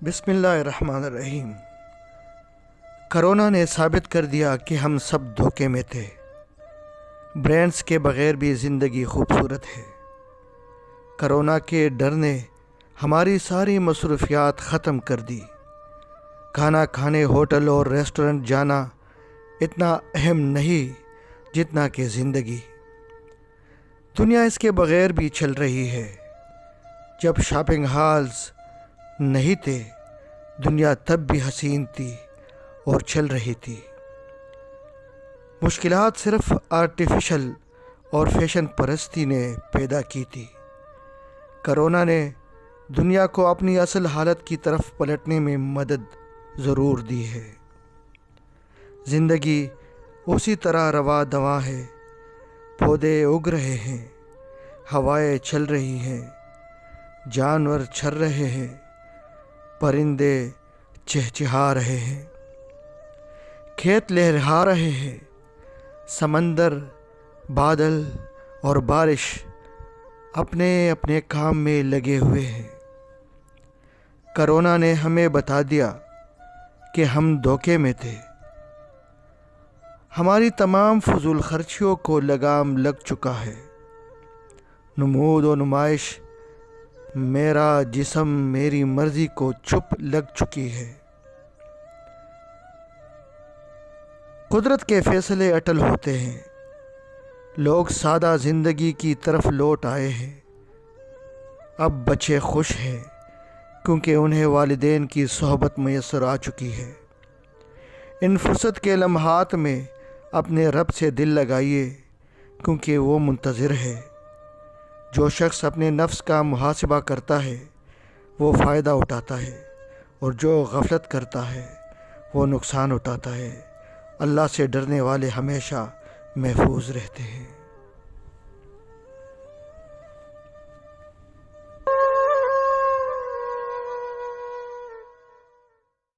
بسم اللہ الرحمن الرحیم۔ کرونا نے ثابت کر دیا کہ ہم سب دھوکے میں تھے۔ برینڈز کے بغیر بھی زندگی خوبصورت ہے۔ کرونا کے ڈر نے ہماری ساری مصروفیات ختم کر دی۔ کھانا کھانے ہوٹل اور ریسٹورنٹ جانا اتنا اہم نہیں جتنا کہ زندگی۔ دنیا اس کے بغیر بھی چل رہی ہے۔ جب شاپنگ ہالز نہیں تھے، دنیا تب بھی حسین تھی اور چل رہی تھی۔ مشکلات صرف آرٹیفیشل اور فیشن پرستی نے پیدا کی تھی۔ کرونا نے دنیا کو اپنی اصل حالت کی طرف پلٹنے میں مدد ضرور دی ہے۔ زندگی اسی طرح رواں دواں ہے۔ پودے اگ رہے ہیں، ہوائیں چل رہی ہیں، جانور چر رہے ہیں، پرندے چہچہا رہے ہیں، کھیت لہرا رہے ہیں، سمندر، بادل اور بارش اپنے اپنے کام میں لگے ہوئے ہیں۔ کرونا نے ہمیں بتا دیا کہ ہم دھوکے میں تھے۔ ہماری تمام فضول خرچیوں کو لگام لگ چکا ہے۔ نمود و نمائش میرا جسم میری مرضی کو چپ لگ چکی ہے۔ قدرت کے فیصلے اٹل ہوتے ہیں۔ لوگ سادہ زندگی کی طرف لوٹ آئے ہیں۔ اب بچے خوش ہیں کیونکہ انہیں والدین کی صحبت میسر آ چکی ہے۔ ان فرصت کے لمحات میں اپنے رب سے دل لگائیے کیونکہ وہ منتظر ہے۔ جو شخص اپنے نفس کا محاسبہ کرتا ہے وہ فائدہ اٹھاتا ہے، اور جو غفلت کرتا ہے وہ نقصان اٹھاتا ہے۔ اللہ سے ڈرنے والے ہمیشہ محفوظ رہتے ہیں۔